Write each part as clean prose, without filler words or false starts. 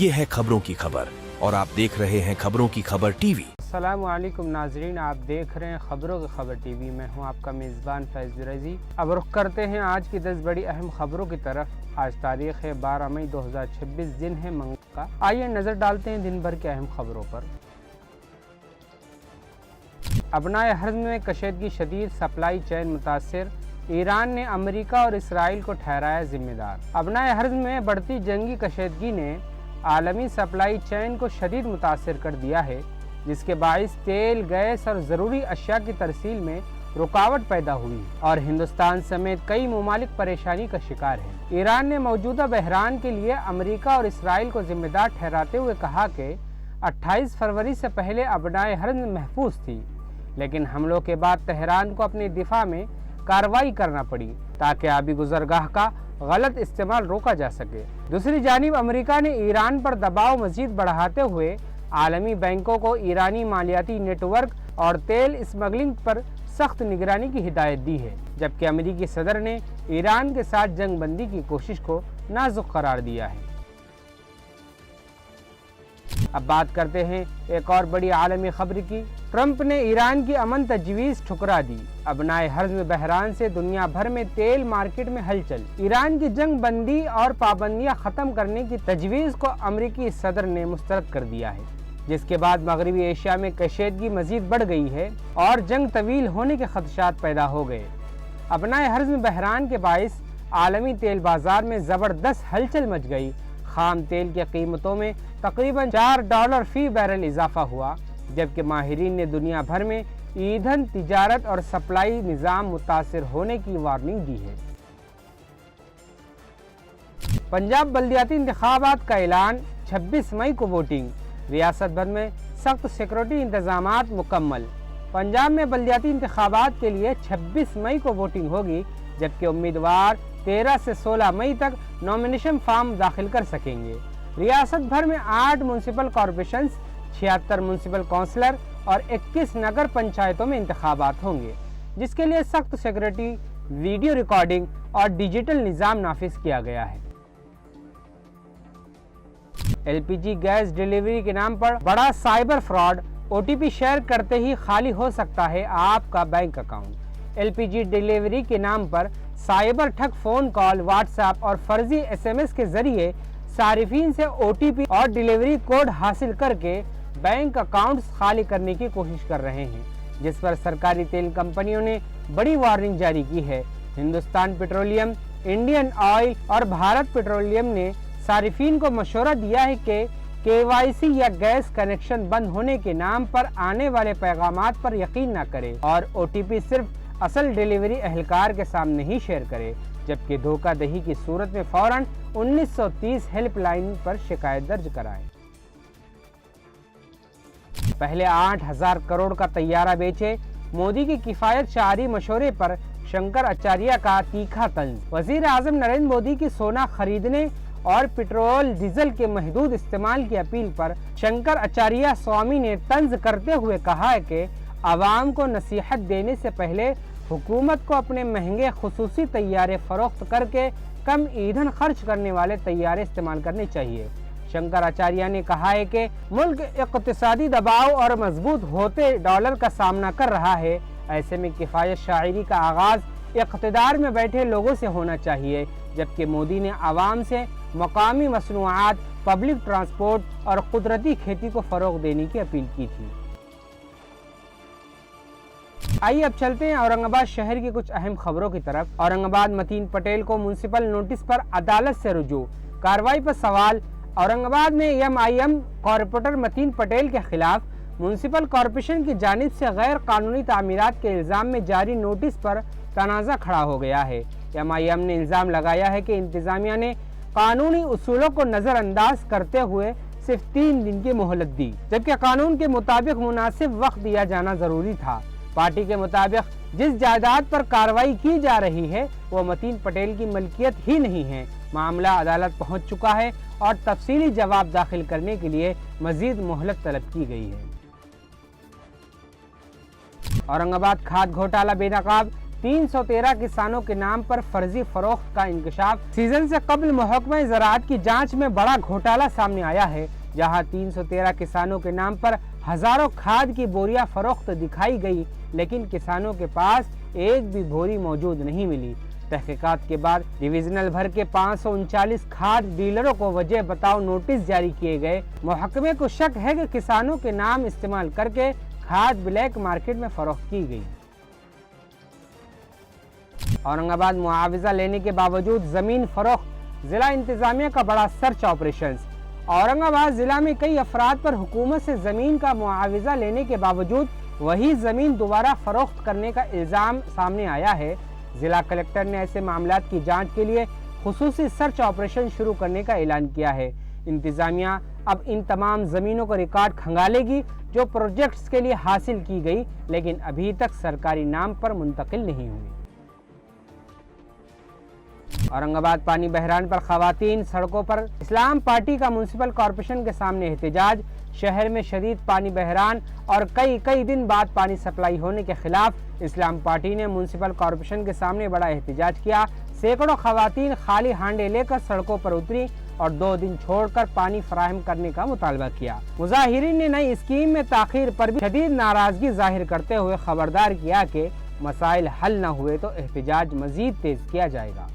ये है खबरों की खबर और आप देख रहे हैं खबरों की खबर टीवी। अस्सलामु अलैकुम नाजरीन, आप देख रहे हैं खबरों की खबर टीवी। मैं हूं आपका मेज़बान फैज़ रज़ी। अब रुख करते हैं आज की 10 बड़ी अहम खबरों की तरफ। आज तारीख है 12 मई 2026, दिन है मंगल का। आइए नज़र डालते हैं दिन भर की अहम खबरों पर। अबनाए हर्ज में कशीदगी शदीद, सप्लाई चेन मुतासिर। ईरान ने अमेरिका और इसराइल को ठहराया जिम्मेदार। अबनाए हर्ज में बढ़ती जंगी कशीदगी ने आलमी सप्लाई चेन को शदीद मुतासिर कर दिया है, जिसके बाइस तेल, गैस और ज़रूरी अशिया की तरसील में रुकावट पैदा हुई और हिंदुस्तान समेत कई ममालिक परेशानी का शिकार है। ईरान ने मौजूदा बहरान के लिए अमेरिका और इसराइल को जिम्मेदार ठहराते हुए कहा कि 28 फरवरी से पहले अबनाए हर्ज महफूज थी, लेकिन हमलों के बाद तेहरान को अपने दिफा में कार्रवाई करना पड़ी ताकि आबी गुजरगाह का गलत इस्तेमाल रोका जा सके। दूसरी जानिब अमेरिका ने ईरान पर दबाव मजीद बढ़ाते हुए आलमी बैंकों को ईरानी मालियाती नेटवर्क और तेल स्मगलिंग पर सख्त निगरानी की हिदायत दी है, जबकि अमेरिकी सदर ने ईरान के साथ जंग बंदी की कोशिश को नाजुक करार दिया है। अब बात करते हैं एक और बड़ी आलमी खबर की। ट्रंप ने ईरान की अमन तजवीज़ ठुकरा दी। अबनाए हर्ज में बहरान से दुनिया भर में तेल मार्केट में हलचल। ईरान की जंग बंदी और पाबंदियां ख़त्म करने की तजवीज़ को अमरीकी सदर ने मुस्तरद कर दिया है, जिसके बाद मगरबी एशिया में कशीदगी मजीद बढ़ गई है और जंग तवील होने के खदशात पैदा हो गए। अबनाए हर्ज में बहरान के बाइस आलमी तेल बाजार में ज़बरदस्त हलचल मच गई। खाम तेल की कीमतों में तकरीबन $4 फी बैरल इजाफा हुआ, जबकि माहिरीन ने दुनिया भर में ईंधन तिजारत और सप्लाई निज़ाम मुतासिर होने की वार्निंग दी है। पंजाब बल्दियाती इंतखाबात का ऐलान, 26 मई को वोटिंग। रियासत भर में सख्त सिक्योरिटी इंतजामात मुकम्मल। पंजाब में बल्दियाती इंतखाबात के लिए 26 मई को वोटिंग होगी, जबकि उम्मीदवार 13 से 16 मई तक नॉमिनेशन फॉर्म दाखिल कर सकेंगे। रियासत भर में 8 म्यूनसिपल कॉरपोरेशन, 76 म्यूनसिपल काउंसिलर और 21 नगर पंचायतों में इंतखाबात होंगे, जिसके लिए सख्त सिक्योरिटी, वीडियो रिकॉर्डिंग और डिजिटल निज़ाम नाफिज किया गया है। LPG गैस डिलीवरी के नाम पर बड़ा साइबर फ्रॉड। OTP शेयर करते ही खाली हो सकता है आपका बैंक अकाउंट। LPG डिलीवरी के नाम पर साइबर ठग फ़ोन कॉल, व्हाट्सएप और फर्जी SMS के जरिए सारिफीन से OTP और डिलीवरी कोड हासिल करके बैंक अकाउंट्स खाली करने की कोशिश कर रहे हैं, जिस पर सरकारी तेल कंपनियों ने बड़ी वार्निंग जारी की है। हिंदुस्तान पेट्रोलियम, इंडियन ऑयल और भारत पेट्रोलियम ने सारिफीन को मशवरा दिया है कि KYC या गैस कनेक्शन बंद होने के नाम पर आने वाले पैगामात पर यकीन न करें और OTP सिर्फ असल डिलीवरी एहलकार के सामने ही शेयर करें, जबकि धोखाधड़ी की सूरत में फौरन 1930 हेल्पलाइन पर शिकायत दर्ज कराएं। पहले 8,000 करोड़ का तैयारा बेचे, मोदी की किफायत शारी मशवरे पर शंकर आचार्य का तीखा तंज। वजीर आजम नरेंद्र मोदी की सोना खरीदने और पेट्रोल डीजल के महदूद इस्तेमाल की अपील पर शंकर आचार्य स्वामी ने तंज करते हुए कहा है कि आवाम को नसीहत देने से पहले हुकूमत को अपने महंगे खुसूसी तैयारे फरोख्त करके कम ईंधन खर्च करने वाले तैयारे इस्तेमाल करने चाहिए। शंकर आचार्य ने कहा है कि मुल्क इक़्तिसादी दबाव और मजबूत होते डॉलर का सामना कर रहा है। ऐसे में किफ़ायत शायरी का आगाज़ इक़्तिदार में बैठे लोगों से होना चाहिए, जबकि मोदी ने आवाम से मकामी मसनूआत, पब्लिक ट्रांसपोर्ट और कुदरती खेती को फ़रोग़ देने की अपील की थी। आइए अब चलते हैं औरंगाबाद शहर की कुछ अहम खबरों की तरफ। औरंगाबाद मतीन पटेल को म्यूनसिपल नोटिस पर अदालत से रुजू, कार्रवाई पर सवाल। औरंगाबाद में MIM कॉरपोरेटर मतीन पटेल के खिलाफ म्यूनसिपल कॉरपोरेशन की जानिब से गैर कानूनी तामीरात के इल्ज़ाम में जारी नोटिस पर तनाज़ा खड़ा हो गया है। MIM ने इल्ज़ाम लगाया है कि इंतज़ामिया ने कानूनी उसूलों को नज़रअंदाज करते हुए सिर्फ 3 दिन की मोहलत दी, जबकि कानून के मुताबिक मुनासिब वक्त दिया जाना ज़रूरी था। पार्टी के मुताबिक जिस जायदाद पर कार्रवाई की जा रही है वो मतीन पटेल की मलकियत ही नहीं है। मामला अदालत पहुंच चुका है और तफसीली जवाब दाखिल करने के लिए मजीद मोहलत तलब की गई है। औरंगाबाद खाद घोटाला बेनकाब, 313 किसानों के नाम पर फर्जी फरोख्त का इंकशाफ। सीजन से कबल महकमा ज़राअत की जांच में बड़ा घोटाला सामने आया है, जहां 313 किसानों के नाम पर हजारों खाद की बोरियां फरोख्त दिखाई गई, लेकिन किसानों के पास एक भी बोरी मौजूद नहीं मिली। तहकीकात के बाद डिविजनल भर के 539 खाद डीलरों को वजह बताओ नोटिस जारी किए गए। महकमे को शक है कि किसानों के नाम इस्तेमाल करके खाद ब्लैक मार्केट में फरोख्त की गई। औरंगाबाद मुआवजा लेने के बावजूद जमीन फरोख्त, जिला इंतजामिया का बड़ा सर्च ऑपरेशन। औरंगाबाद जिला में कई अफराद पर हुकूमत से जमीन का मुआवजा लेने के बावजूद वही जमीन दोबारा फरोख्त करने का इल्जाम सामने आया है। जिला कलेक्टर ने ऐसे मामलात की जांच के लिए खुसूसी सर्च ऑपरेशन शुरू करने का ऐलान किया है। इंतजामिया अब इन तमाम जमीनों को रिकॉर्ड खंगालेगी जो प्रोजेक्ट्स के लिए हासिल की गई, लेकिन अभी तक सरकारी नाम पर मुंतकिल नहीं हुई। औरंगाबाद पानी बहरान पर खवातीन सड़कों पर, इस्लाम पार्टी का म्युनिसिपल कॉरपोरेशन के सामने एहतजाज। शहर में शदीद पानी बहरान और कई दिन बाद पानी सप्लाई होने के खिलाफ इस्लाम पार्टी ने म्युनिसिपल कॉरपोरेशन के सामने बड़ा एहतजाज किया। सैकड़ों खवातीन खाली हांडे लेकर सड़कों पर उतरी और 2 दिन छोड़कर पानी फराहम करने का मुतालबा किया। मुजाहिरीन ने नई स्कीम में ताखीर पर भी शदीद नाराजगी जाहिर करते हुए खबरदार किया कि मसाइल हल न हुए तो एहतजाज मजीद तेज किया जाएगा।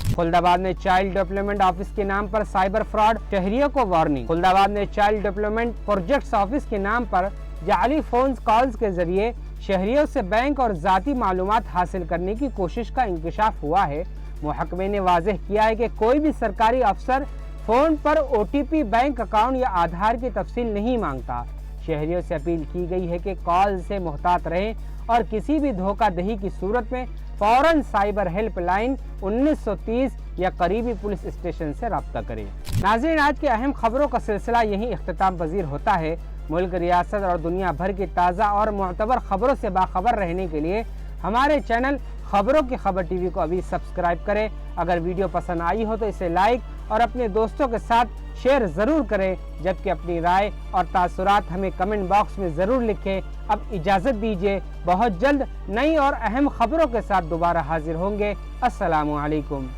खुलदाबाद में चाइल्ड डेवलपमेंट ऑफिस के नाम पर साइबर फ्रॉड, शहरियों को वार्निंग। खुलदाबाद में चाइल्ड डेवलपमेंट प्रोजेक्ट्स ऑफिस के नाम पर जाली फोन कॉल्स के जरिए शहरियों से बैंक और जाती मालूमात हासिल करने की कोशिश का इंकशाफ हुआ है। महकमे ने वाज़ेह किया है कि कोई भी सरकारी अफसर फोन पर OTP, बैंक अकाउंट या आधार की तफसील नहीं मांगता। शहरियों से अपील की गई है कि कॉल से मुहतात रहें और किसी भी धोखाधड़ी की सूरत में फौरन साइबर हेल्पलाइन 1930 या करीबी पुलिस स्टेशन से रब्ता करें। नाज़रीन, आज की अहम खबरों का सिलसिला यहीं इख्तिताम पजीर होता है। मुल्क, रियासत और दुनिया भर की ताज़ा और मुअतबर खबरों से बाखबर रहने के लिए हमारे चैनल खबरों की खबर TV को अभी सब्सक्राइब करें। अगर वीडियो पसंद आई हो तो इसे लाइक और अपने दोस्तों के साथ शेयर ज़रूर करें, जबकि अपनी राय और तासुरात हमें कमेंट बॉक्स में ज़रूर लिखें। अब इजाज़त दीजिए, बहुत जल्द नई और अहम खबरों के साथ दोबारा हाजिर होंगे। अस्सलामु अलैकुम।